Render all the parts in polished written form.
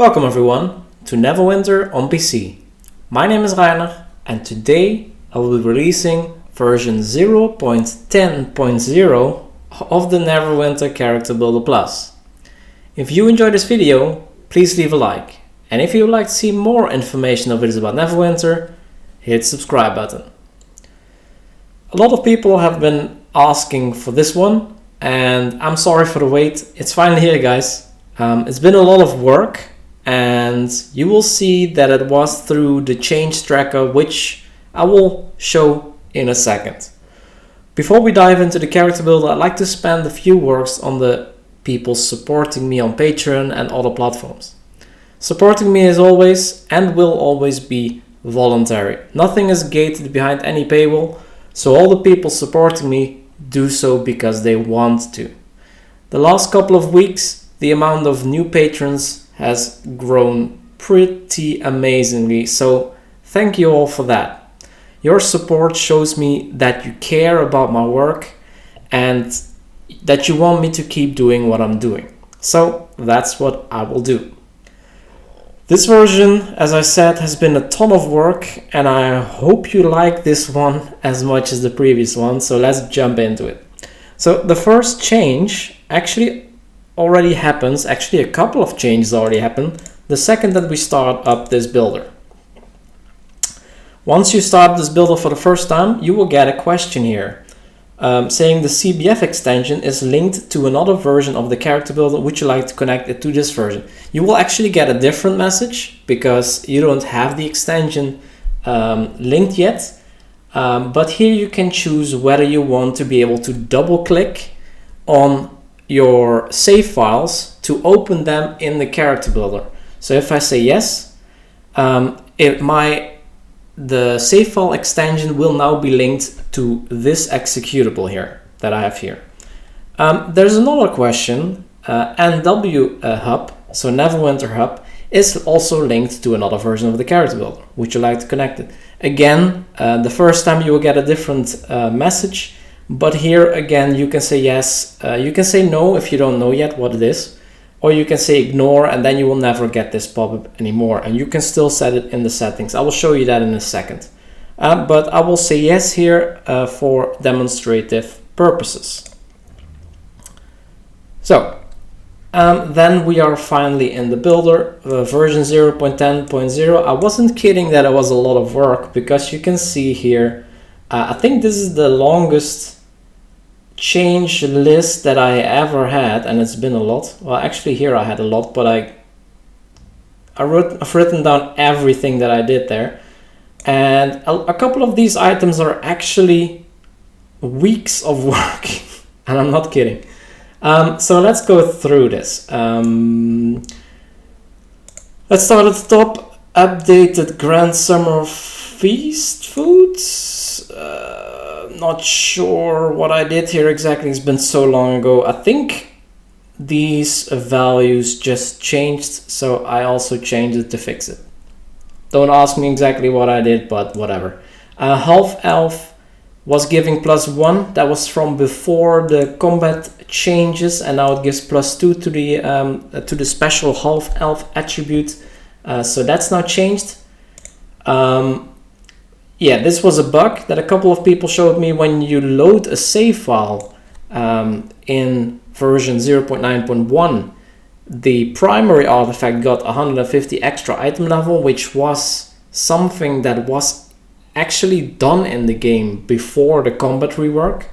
Welcome everyone to Neverwinter on PC. My name is Rainer and today I will be releasing version 0.10.0 of the Neverwinter Character Builder Plus. If you enjoyed this video, please leave a like, and if you would like to see more information or videos about Neverwinter, hit the subscribe button. A lot of people have been asking for this one, and I'm sorry for the wait. It's finally here, guys. It's been a lot of work, and you will see that it was through the change tracker, which I will show in a second. Before we dive into the character builder, I'd like to spend a few words on the people supporting me on Patreon and other platforms. Supporting me is always and will always be voluntary. Nothing is gated behind any paywall, so all the people supporting me do so because they want to. The last couple of weeks, the amount of new patrons has grown pretty amazingly, so thank you all for that. Your support shows me that you care about my work and that you want me to keep doing what I'm doing. So that's what I will do. This version, as I said, has been a ton of work, and I hope you like this one as much as the previous one, so let's jump into it. So the first change actually already happens, actually a couple of changes already happen, the second that we start up this builder. Once you start this builder for the first time, you will get a question here saying the CBF extension is linked to another version of the character builder. Would you like to connect it to this version? You will actually get a different message because you don't have the extension linked yet. But here you can choose whether you want to be able to double click on your save files to open them in the character builder. So if I say yes, the save file extension will now be linked to this executable here that I have here. There's another question. NW hub, so Neverwinter hub, is also linked to another version of the character builder. Would you like to connect it? Again, the first time you will get a different message, but here again you can say yes, you can say no if you don't know yet what it is, or you can say ignore, and then you will never get this pop-up anymore, and you can still set it in the settings. I will show you that in a second. But I will say yes here for demonstrative purposes. So then we are finally in the builder, version 0.10.0. I wasn't kidding that it was a lot of work, because you can see here, I think this is the longest change list that I ever had, and it's been a lot. Well, actually here I had a lot, but I've written down everything that I did there, and a couple of these items are actually weeks of work and I'm not kidding. So let's go through this. Let's start at the top. Updated Grand Summer Feast foods. Not sure what I did here exactly. It's been so long ago. I think these values just changed, so I also changed it to fix it. Don't ask me exactly what I did, but whatever. Half Elf was giving +1. That was from before the combat changes, and now it gives +2 to the special Half Elf attribute. So that's now changed. Yeah, this was a bug that a couple of people showed me. When you load a save file in version 0.9.1, the primary artifact got 150 extra item level, which was something that was actually done in the game before the combat rework,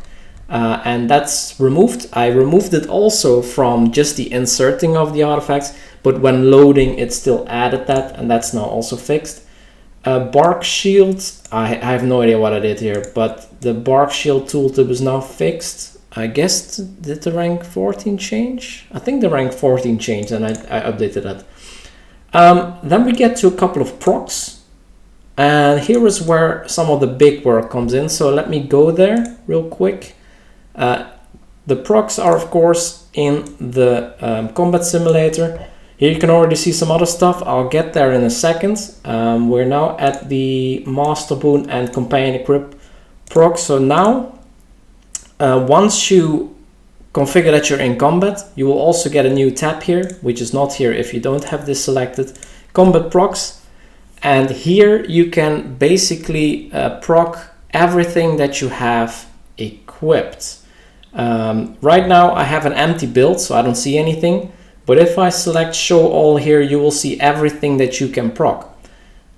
and that's removed. I removed it also from just the inserting of the artifacts, but when loading it still added that, and that's now also fixed. Bark Shield, I have no idea what I did here, but the Bark Shield tooltip is now fixed. I guess, did the rank 14 change? I think the rank 14 changed, and I updated that. Then we get to a couple of procs, and here is where some of the big work comes in, so let me go there real quick. The procs are of course in the combat simulator. Here you can already see some other stuff. I'll get there in a second. We're now at the Master Boon and Companion Equip proc. So now, once you configure that you're in combat, you will also get a new tab here, which is not here if you don't have this selected, combat procs. And here you can basically proc everything that you have equipped. Right now I have an empty build, so I don't see anything. But if I select show all here, you will see everything that you can proc.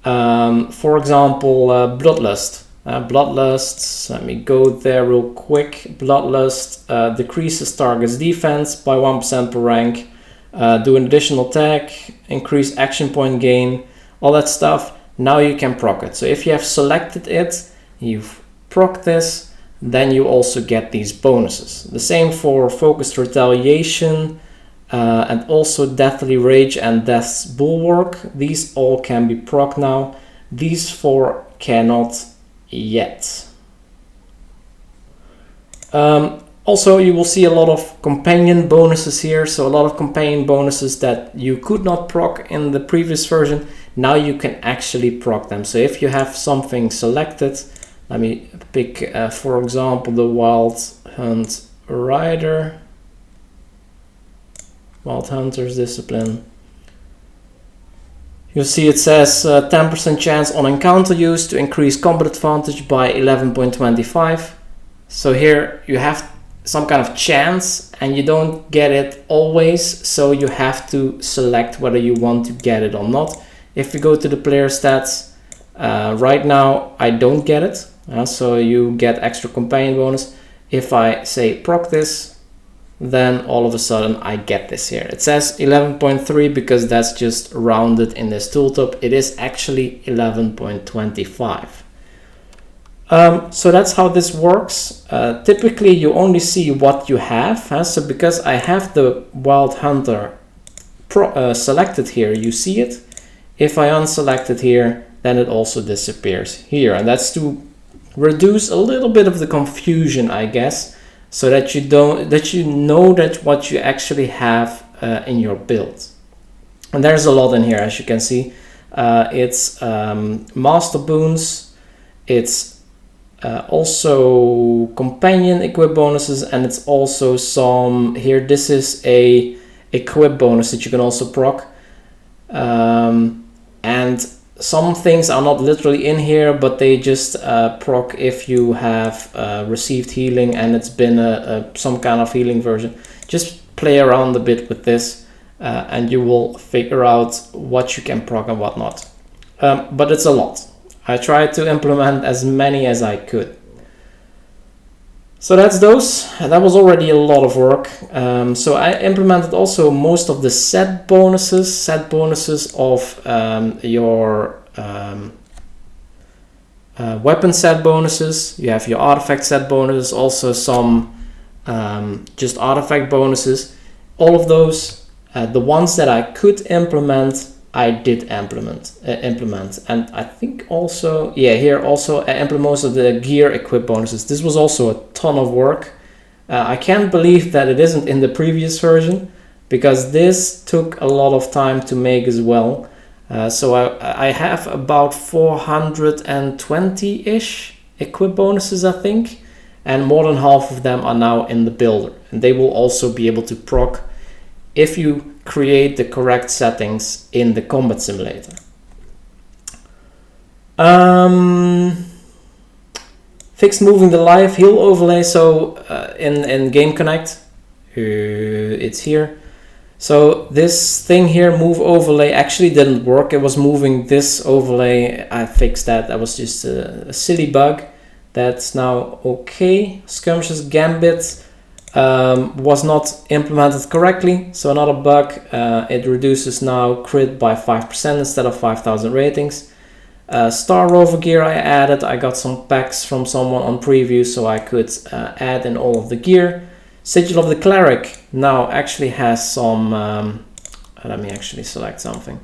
For example, Bloodlust. Bloodlust, let me go there real quick. Bloodlust decreases target's defense by 1% per rank. Do an additional attack, increase action point gain, all that stuff. Now you can proc it. So if you have selected it, you've proc this, then you also get these bonuses. The same for Focused Retaliation, and also Deathly Rage and Death's Bulwark. These all can be proc now. These 4 cannot yet. Also, you will see a lot of companion bonuses here. So a lot of companion bonuses that you could not proc in the previous version. Now you can actually proc them. So if you have something selected, let me pick, for example, the Wild Hunt Rider. Wild Hunter's Discipline. You'll see it says 10% chance on encounter use to increase combat advantage by 11.25. So here you have some kind of chance and you don't get it always, so you have to select whether you want to get it or not. If we go to the player stats, right now I don't get it, so you get extra companion bonus. If I say proc this, then all of a sudden I get this here. It says 11.3 because that's just rounded in this tooltip. It is actually 11.25. So that's how this works. Typically you only see what you have. So because I have the Wild Hunter selected here, you see it. If I unselect it here, then it also disappears here. And that's to reduce a little bit of the confusion, I guess, so that you know that what you actually have in your build. And there's a lot in here, as you can see. It's master boons, it's also companion equip bonuses, and it's also some here. This is a equip bonus that you can also proc, and some things are not literally in here, but they just proc if you have received healing and it's been some kind of healing version. Just play around a bit with this and you will figure out what you can proc and what not. But it's a lot. I tried to implement as many as I could. So that's those. That was already a lot of work. So I implemented also most of the set bonuses of your weapon set bonuses. You have your artifact set bonuses, also some just artifact bonuses. All of those, the ones that I could implement, I did implement, and I think also, yeah, here also I implement most of the gear equip bonuses. This was also a ton of work. I can't believe that it isn't in the previous version, because this took a lot of time to make as well. So I have about 420-ish equip bonuses, I think, and more than half of them are now in the builder, and they will also be able to proc if you create the correct settings in the combat simulator. Fixed moving the live heal overlay. So in Game Connect, it's here. So this thing here, move overlay, actually didn't work. It was moving this overlay. I fixed that. That was just a silly bug. That's now okay. Skirmishes Gambit was not implemented correctly, so another bug. It reduces now crit by 5% instead of 5,000 ratings. Star Rover gear I added. I got some packs from someone on preview, so I could add in all of the gear. Sigil of the Cleric now actually has some, let me actually select something.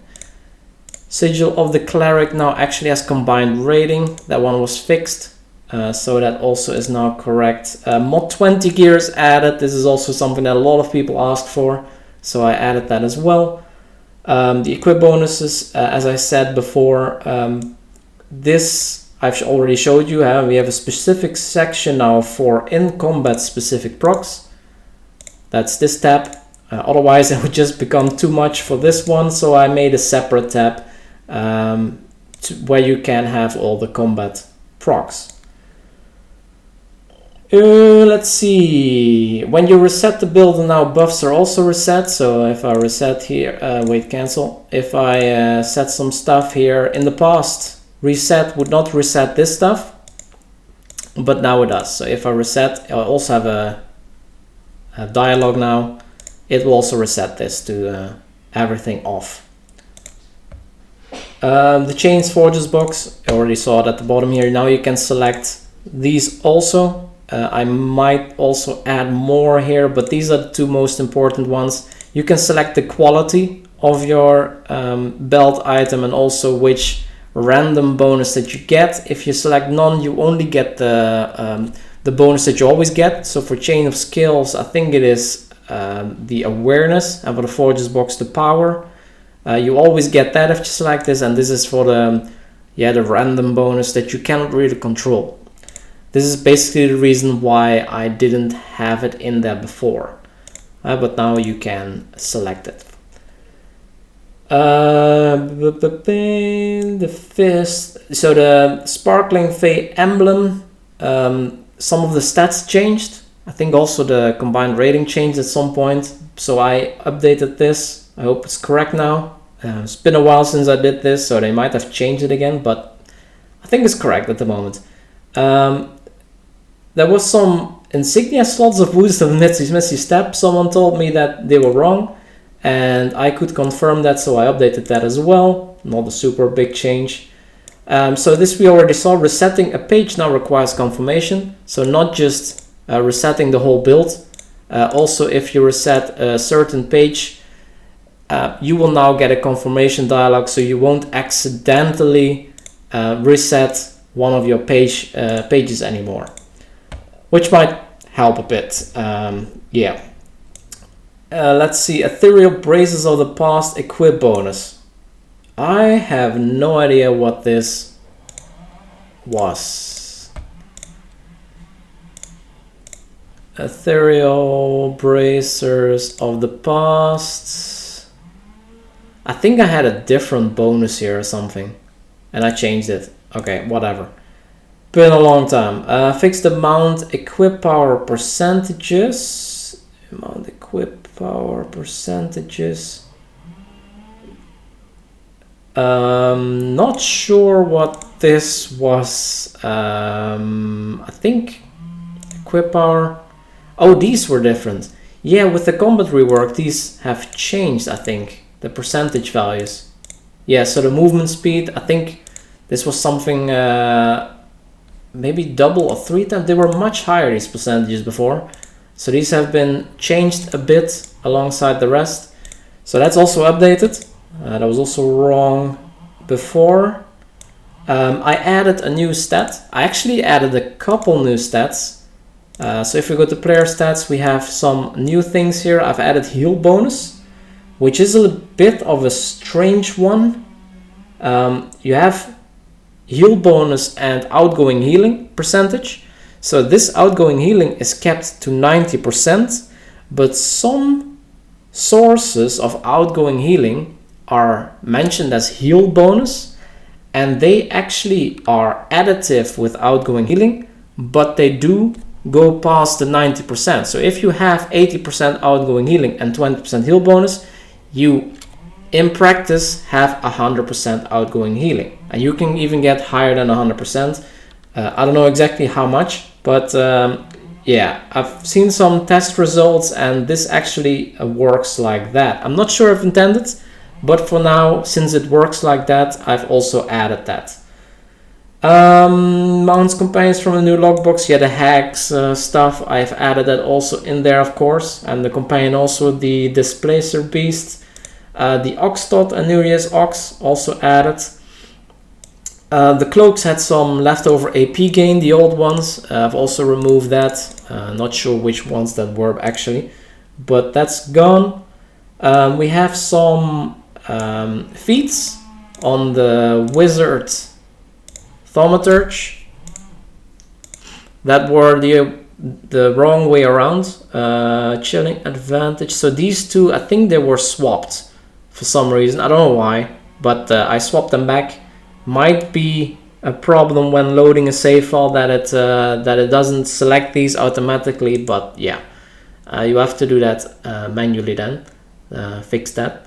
Sigil of the Cleric now actually has combined rating. That one was fixed. So that also is now correct. Mod 20 gear is added. This is also something that a lot of people asked for, so I added that as well. The equip bonuses, as I said before, this I've already showed you. We have a specific section now for in combat specific procs. That's this tab. Otherwise it would just become too much for this one, so I made a separate tab where you can have all the combat procs. Let's see, when you reset the build now buffs are also reset. So if I reset here, wait, cancel. If I set some stuff here, in the past reset would not reset this stuff, but now it does. So if I reset, I also have a dialogue now. It will also reset this to everything off. The Chains Forges box, I already saw it at the bottom here. Now you can select these also. I might also add more here, but these are the two most important ones. You can select the quality of your belt item and also which random bonus that you get. If you select none, you only get the bonus that you always get. So for Chain of Skills, I think it is the awareness, and for the Forges box, the power. You always get that if you select this, and this is for the random bonus that you cannot really control. This is basically the reason why I didn't have it in there before, but now you can select it. The fist, so the Sparkling Fey emblem, some of the stats changed. I think also the combined rating changed at some point, so I updated this. I hope it's correct now. It's been a while since I did this, so they might have changed it again, but I think it's correct at the moment. There was some insignia slots of boost of Nisckis Messy Step. Someone told me that they were wrong, and I could confirm that, so I updated that as well. Not a super big change. So this we already saw. Resetting a page now requires confirmation, so not just resetting the whole build. Also, if you reset a certain page, you will now get a confirmation dialog, so you won't accidentally reset one of your pages anymore, which might help a bit. Yeah. Let's see, Ethereal Braces of the Past equip bonus. I have no idea what this was. Ethereal Bracers of the Past. I think I had a different bonus here or something, and I changed it. Okay, whatever. Been a long time. Fix the mount equip power percentages. Mount equip power percentages. Not sure what this was. I think equip power. Oh, these were different. Yeah, with the combat rework, these have changed, I think. The percentage values. Yeah, so the movement speed, I think this was something maybe double or 3 times. They were much higher, these percentages before. So these have been changed a bit alongside the rest. So that's also updated. That was also wrong before. I added a new stat. I actually added a couple new stats. So if we go to player stats, we have some new things here. I've added heal bonus, which is a bit of a strange one. You have heal bonus and outgoing healing percentage. So this outgoing healing is kept to 90%, but some sources of outgoing healing are mentioned as heal bonus, and they actually are additive with outgoing healing, but they do go past the 90%. So if you have 80% outgoing healing and 20% heal bonus, you in practice have 100% outgoing healing, and you can even get higher than 100%. I don't know exactly how much, but yeah, I've seen some test results and this actually works like that. I'm not sure if intended, but for now, since it works like that, I've also added that. Mounts companions from the new logbox. Yeah, the hacks stuff, I've added that also in there, of course, and the companion also, the displacer beast. The ox tot and Neurius ox also added. The cloaks had some leftover AP gain, the old ones. I've also removed that. Not sure which ones that were actually, but that's gone. We have some feats on the wizard thaumaturge that were the the wrong way around. Chilling advantage. So these two, I think they were swapped for some reason. I don't know why, but I swapped them back. Might be a problem when loading a save file that it doesn't select these automatically, but yeah, you have to do that manually then. Fix that.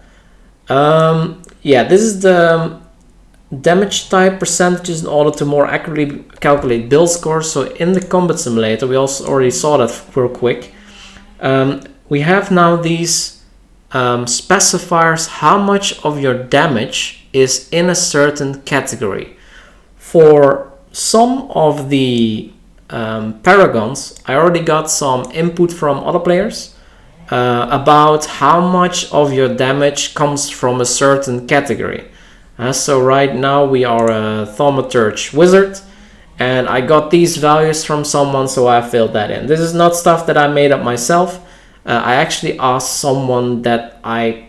Yeah, this is the damage type percentages in order to more accurately calculate build scores. So in the combat simulator, we also already saw that real quick. We have now these specifiers, how much of your damage is in a certain category. For some of the paragons, I already got some input from other players about how much of your damage comes from a certain category. So right now we are a thaumaturge wizard, and I got these values from someone, so I filled that in. This is not stuff that I made up myself. I actually asked someone that I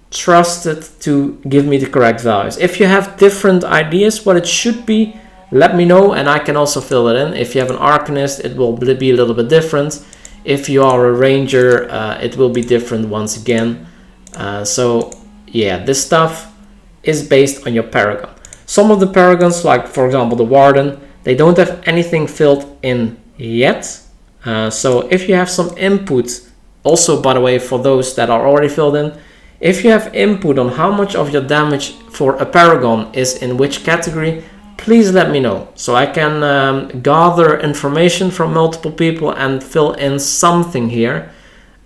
trusted to give me the correct values. If you have different ideas what it should be, let me know and I can also fill it in. If you have an arcanist, it will be a little bit different. If you are a ranger, it will be different once again. So yeah, this stuff is based on your paragon. Some of the paragons, like for example the warden, they don't have anything filled in yet. So if you have some input, also by the way for those that are already filled in, if you have input on how much of your damage for a paragon is in which category, please let me know so I can gather information from multiple people and fill in something here.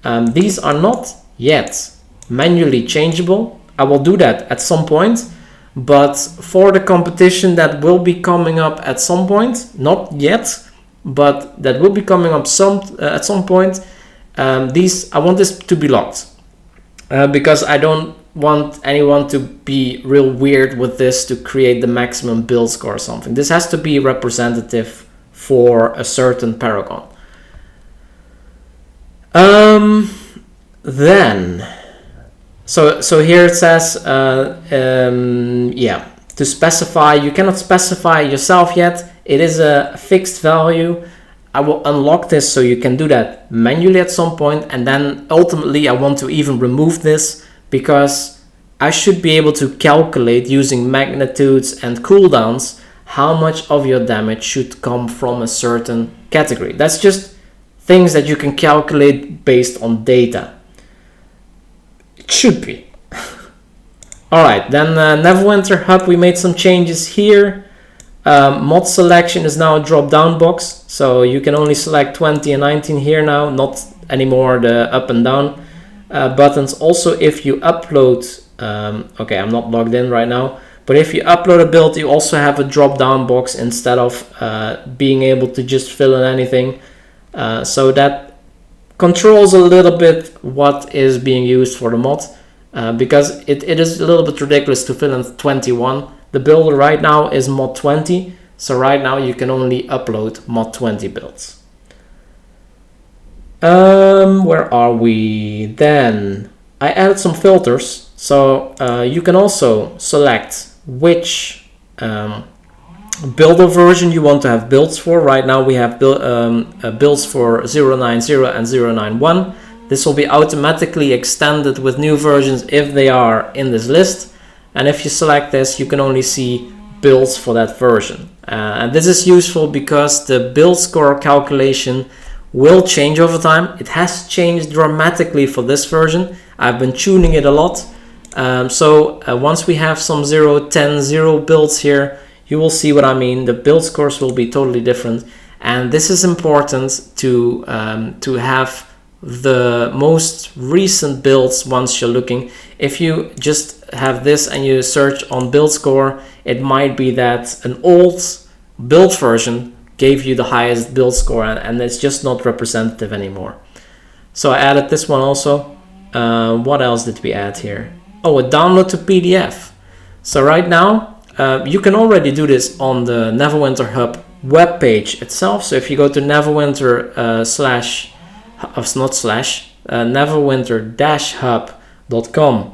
These are not yet manually changeable. I will do that at some point, but for the competition that will be coming up at some point, not yet, but that will be coming up at some point, I want this to be locked. Because I don't want anyone to be real weird with this to create the maximum build score or something. This has to be representative for a certain paragon. Then, so here it says, yeah, to specify, you cannot specify yourself yet. It is a fixed value. I will unlock this so you can do that manually at some point, and then ultimately I want to even remove this because I should be able to calculate using magnitudes and cooldowns how much of your damage should come from a certain category. That's just things that you can calculate based on data. It should be. Alright, then Neverwinter Hub, we made some changes here. Mod selection is now a drop down box, so you can only select 20 and 19 here now, not anymore the up and down buttons. Also, if you upload, okay, I'm not logged in right now, but if you upload a build, you also have a drop down box instead of being able to just fill in anything. So that controls a little bit what is being used for the mod, because it is a little bit ridiculous to fill in 21. The builder right now is mod 20, so right now you can only upload mod 20 builds. Where are we? Then I added some filters, so you can also select which builder version you want to have builds for. Right now we have builds for 090 and 091. This will be automatically extended with new versions if they are in this list. And if you select this, you can only see builds for that version. And this is useful because the build score calculation will change over time. It has changed dramatically for this version. I've been tuning it a lot. Once we have some 0.10.0 builds here, you will see what I mean. The build scores will be totally different. And this is important to have the most recent builds once you're looking. If you just have this and you search on build score, it might be that an old build version gave you the highest build score, and it's just not representative anymore. So I added this one also. What else did we add here? Oh, a download to PDF. So right now you can already do this on the Neverwinter Hub webpage itself. So if you go to Neverwinter Neverwinter-hub.com,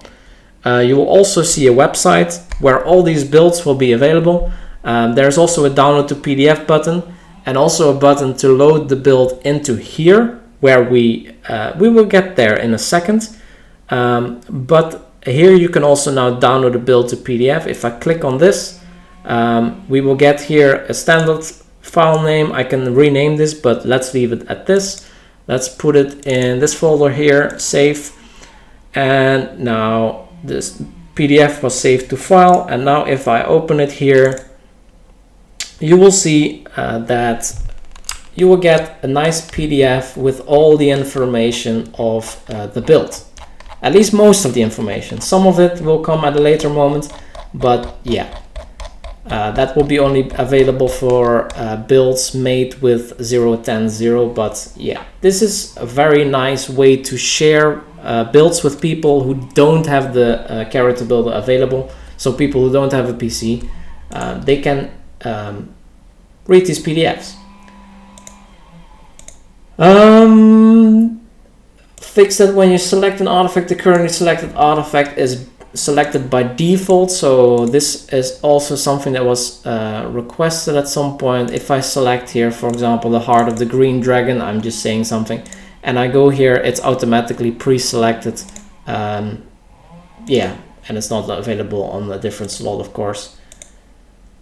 you will also see a website where all these builds will be available. There's also a download to PDF button, and also a button to load the build into here, where we will get there in a second. But here you can also now download a build to PDF. If I click on this, we will get here a standard file name. I can rename this, but let's leave it at this. Let's put it in this folder here, save. And now this PDF was saved to file. And now if I open it here, you will see that you will get a nice PDF with all the information of the build. At least most of the information. Some of it will come at a later moment, but yeah. That will be only available for builds made with 0.10.0, but yeah, this is a very nice way to share builds with people who don't have the character builder available. So people who don't have a PC, they can read these PDFs. Fix that when you select an artifact, the currently selected artifact is selected by default. So this is also something that was requested at some point. If I select here, for example, the heart of the green dragon, I'm just saying something, and I go here, it's automatically pre-selected. Yeah, and it's not available on a different slot, of course.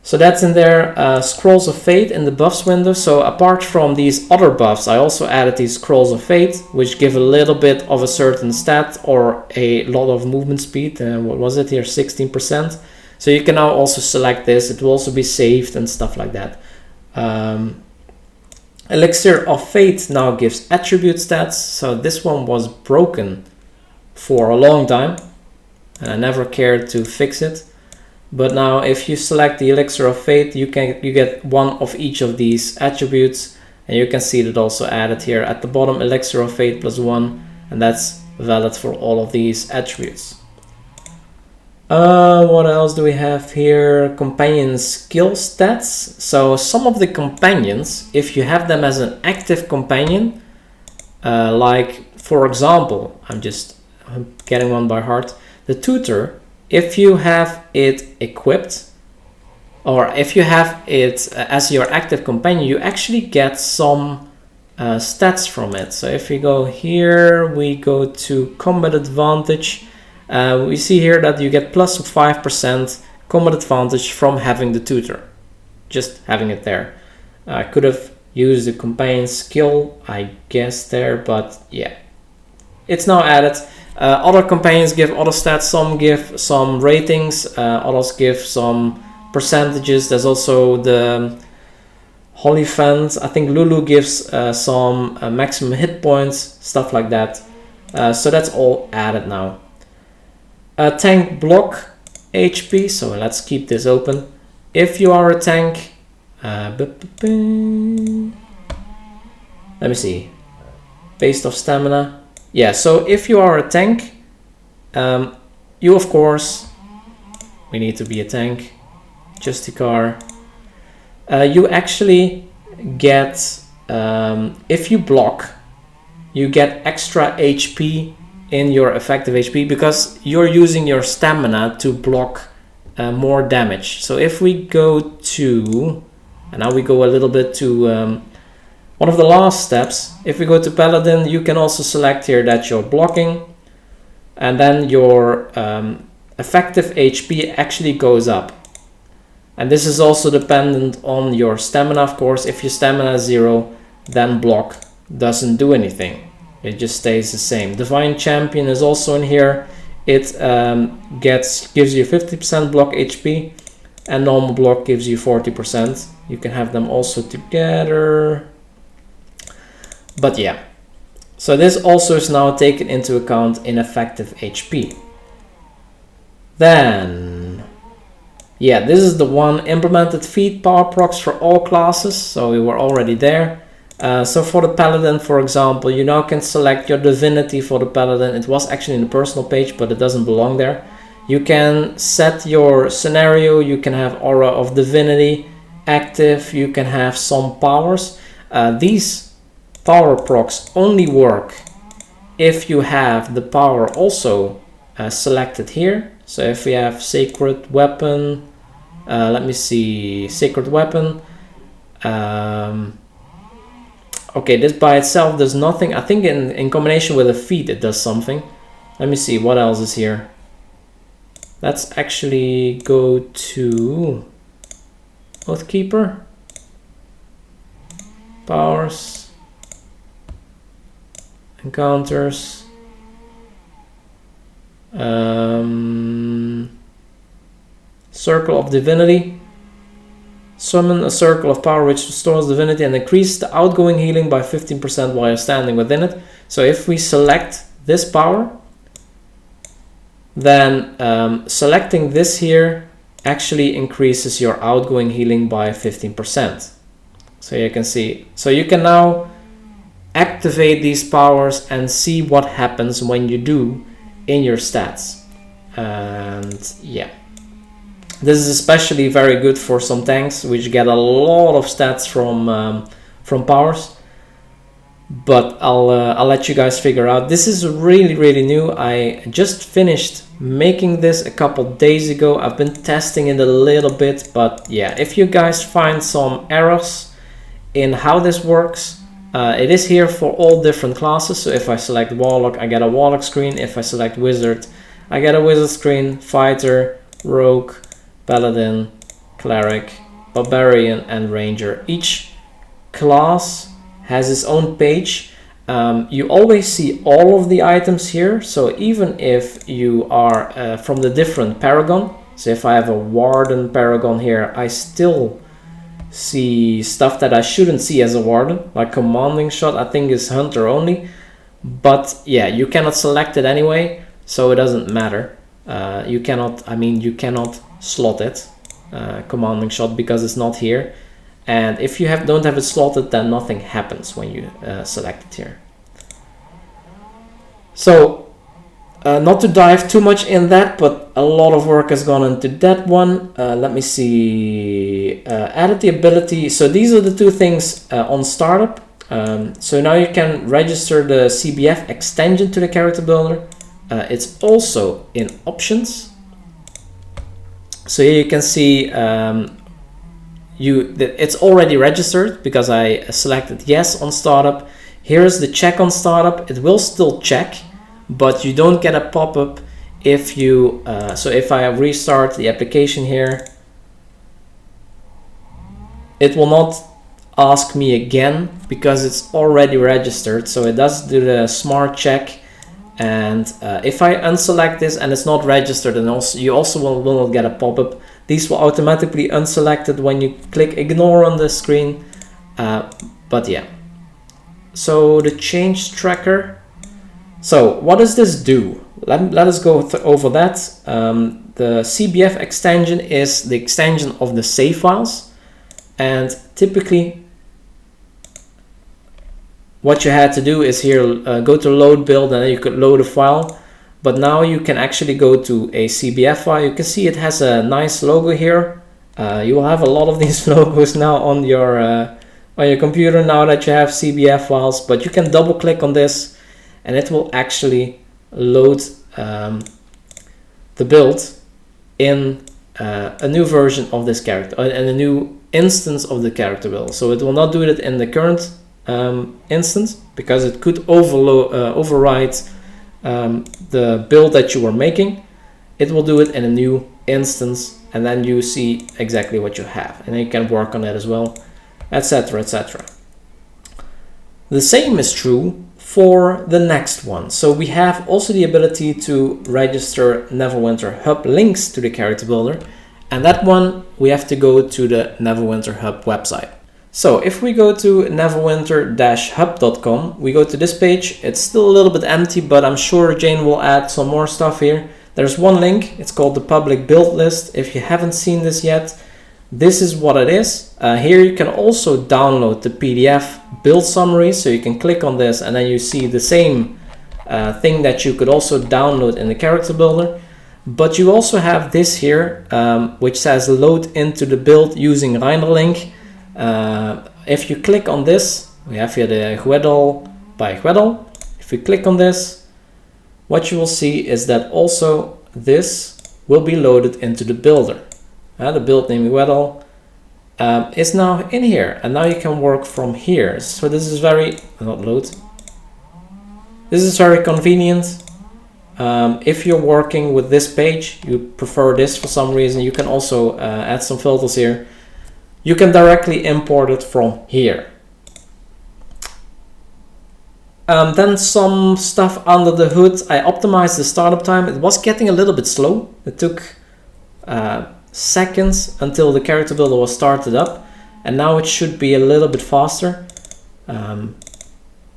So that's in there. Scrolls of Fate in the buffs window. So apart from these other buffs, I also added these Scrolls of Fate, which give a little bit of a certain stat or a lot of movement speed. What was it here? 16%. So you can now also select this. It will also be saved and stuff like that. Elixir of Fate now gives attribute stats. So this one was broken for a long time, and I never cared to fix it. But now if you select the Elixir of Fate, you get one of each of these attributes, and you can see that also added here at the bottom, Elixir of Fate +1, and that's valid for all of these attributes. What else do we have here? Companion skill stats. So some of the companions, if you have them as an active companion, like for example, I'm getting one by heart, the tutor. If you have it equipped, or if you have it as your active companion, you actually get some stats from it. So if we go here, we go to combat advantage. We see here that you get plus 5% combat advantage from having the tutor, just having it there. I could have used the companion skill, I guess, there, but yeah, it's now added. Other companions give other stats. Some give some ratings, others give some percentages. There's also the Holyphant. I think Lulu gives some maximum hit points, stuff like that. So that's all added now. Tank block HP. So let's keep this open. If you are a tank, let me see. Based off stamina. Yeah, so if you are a tank, you of course, we need to be a tank, Justicar. You actually get, if you block, you get extra HP in your effective HP because you're using your stamina to block more damage. So if we go to, and now we go a little bit to one of the last steps. If we go to Paladin, you can also select here that you're blocking, and then your effective HP actually goes up. And this is also dependent on your stamina, of course. If your stamina is 0, then block doesn't do anything. It just stays the same. Divine Champion is also in here. It gives you 50% block HP, and normal block gives you 40%. You can have them also together. But yeah, so this also is now taken into account in effective HP. Then, yeah, this is the one, implemented feat power procs for all classes. So we were already there. So for the Paladin, for example, you now can select your divinity for the Paladin. It was actually in the personal page, but it doesn't belong there. You can set your scenario. You can have Aura of Divinity active. You can have some powers. These power procs only work if you have the power also selected here. So if we have Sacred Weapon, let me see, Sacred Weapon, Okay, this by itself does nothing. I think in combination with the feet it does something. Let me see, what else is here? Let's actually go to Oathkeeper. Powers. Encounters. Circle of Divinity. Summon a circle of power which restores divinity and increases the outgoing healing by 15% while you're standing within it. So if we select this power, then selecting this here actually increases your outgoing healing by 15%. So you can see, so you can now activate these powers and see what happens when you do in your stats. And yeah, this is especially very good for some tanks which get a lot of stats from powers. But I'll let you guys figure out. This is really new. I just finished making this a couple days ago. I've been testing it a little bit, but yeah, if you guys find some errors in how this works, it is here for all different classes. So if I select Warlock, I get a Warlock screen. If I select Wizard, I get a Wizard screen. Fighter, Rogue, Paladin, Cleric, Barbarian, and Ranger. Each class has its own page. You always see all of the items here. So even if you are from the different Paragon, so if I have a Warden Paragon here, I still see stuff that I shouldn't see as a Warden, like Commanding Shot I think is Hunter only. But yeah, you cannot select it anyway, so it doesn't matter. You cannot slot it, Commanding Shot, because it's not here. And if you don't have it slotted, then nothing happens when you select it here. So, not to dive too much in that, but a lot of work has gone into that one. Let me see. Added the ability. So these are the two things on startup. So now you can register the CBF extension to the character builder. It's also in options. So here you can see it's already registered because I selected yes on startup. Here's the check on startup. It will still check, but you don't get a pop-up if you so if I restart the application here, it will not ask me again because it's already registered. So it does do the smart check, and if I unselect this and it's not registered, and you also will not get a pop-up. These will automatically unselected when you click ignore on the screen. But yeah, so the change tracker. So what does this do? Let us go over that. The CBF extension is the extension of the save files, and typically what you had to do is here go to load build, and then you could load a file. But now you can actually go to a CBF file. You can see it has a nice logo here. You will have a lot of these logos now on your computer now that you have CBF files. But you can double click on this, and it will actually load the build in a new version of this character and a new instance of the character build. So it will not do it in the current instance because it could override the build that you were making. It will do it in a new instance, and then you see exactly what you have, and then you can work on it as well, etc, etc. The same is true for the next one. So we have also the ability to register Neverwinter Hub links to the character builder, and that one we have to go to the Neverwinter Hub website. So if we go to neverwinter-hub.com, we go to this page. It's still a little bit empty, but I'm sure Jane will add some more stuff here. There's one link. It's called the public build list. If you haven't seen this yet, this is what it is. Here you can also download the PDF build summary. So you can click on this, and then you see the same thing that you could also download in the character builder. But you also have this here, which says load into the build using Ralexc. If you click on this, we have here the Guedel by Guedel. If we click on this, what you will see is that also this will be loaded into the builder. The build name Guedel, is now in here, and now you can work from here. So this is very, not load. This is very convenient. If you're working with this page, you prefer this for some reason, you can also add some filters here. You can directly import it from here. Then some stuff under the hood. I optimized the startup time. It was getting a little bit slow. It took seconds until the character builder was started up, and now it should be a little bit faster.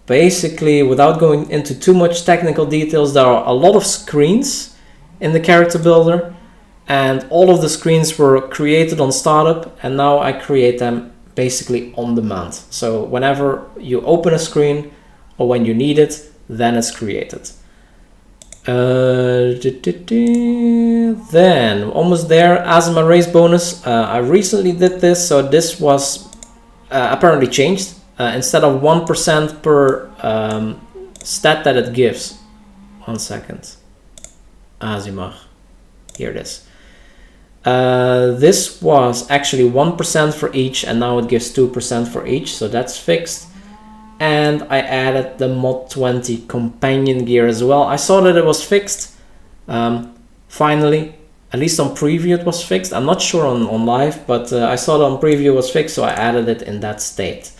Basically, without going into too much technical details, there are a lot of screens in the character builder, and all of the screens were created on startup, and now I create them basically on demand. So whenever you open a screen or when you need it, then it's created. Then almost there, as my race bonus, I recently did this, so this was apparently changed. Instead of 1% per stat that it gives. 1 second. As je mag. Here it is. This was actually 1% for each, and now it gives 2% for each, so that's fixed. And I added the mod 20 companion gear as well. I saw that it was fixed. Finally, at least on preview it was fixed. I'm not sure on live, but I saw that on preview it was fixed, so I added it in that state.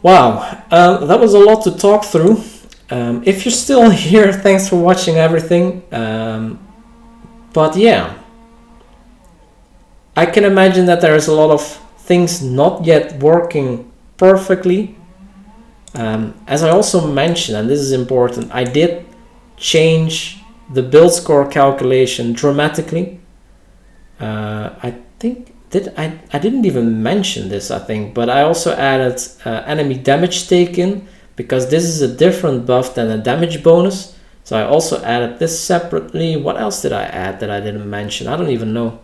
Wow, that was a lot to talk through. If you're still here, thanks for watching everything. But yeah, I can imagine that there is a lot of things not yet working perfectly. As I also mentioned, and this is important, I did change the build score calculation dramatically. I think I didn't even mention this, I think, but I also added enemy damage taken, because this is a different buff than a damage bonus. So I also added this separately. What else did I add that I didn't mention? I don't even know.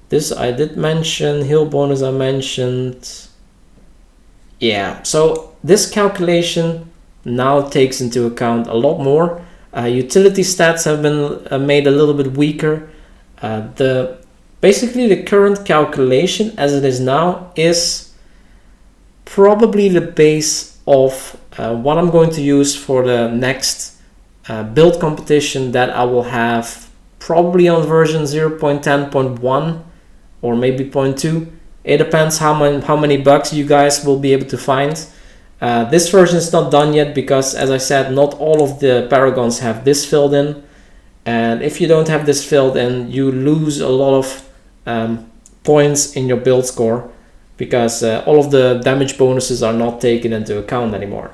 This I did mention, heal bonus I mentioned. Yeah, so this calculation now takes into account a lot more. Utility stats have been made a little bit weaker. Basically, the current calculation as it is now is probably the base of what I'm going to use for the next build competition that I will have probably on version 0.10.1 or maybe 0.2. It depends how many bugs you guys will be able to find. This version is not done yet because, as I said, not all of the paragons have this filled in. And if you don't have this filled in, you lose a lot of points in your build score, because all of the damage bonuses are not taken into account anymore.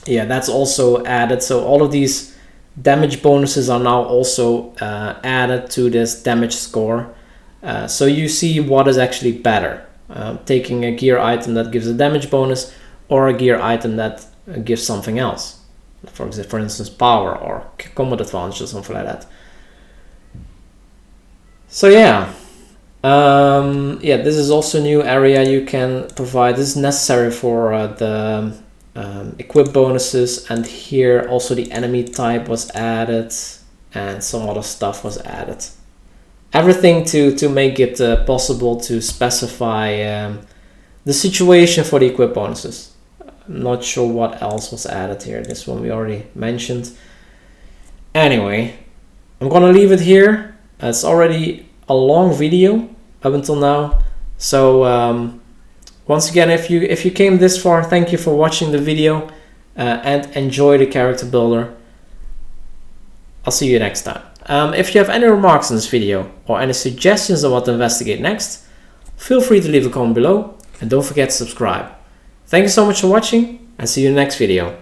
Yeah, that's also added. So all of these damage bonuses are now also added to this damage score. So you see what is actually better. Taking a gear item that gives a damage bonus, or a gear item that gives something else. For instance, power or combat advantage or something like that. So yeah. Yeah, this is also a new area you can provide. This is necessary for the equip bonuses, and here also the enemy type was added and some other stuff was added. Everything to make it possible to specify the situation for the equip bonuses. I'm not sure what else was added here. This one we already mentioned. Anyway, I'm gonna leave it here. It's already a long video up until now. So once again, if you came this far, thank you for watching the video and enjoy the character builder. I'll see you next time. If you have any remarks on this video or any suggestions on what to investigate next, feel free to leave a comment below, and don't forget to subscribe. Thank you so much for watching, and see you in the next video.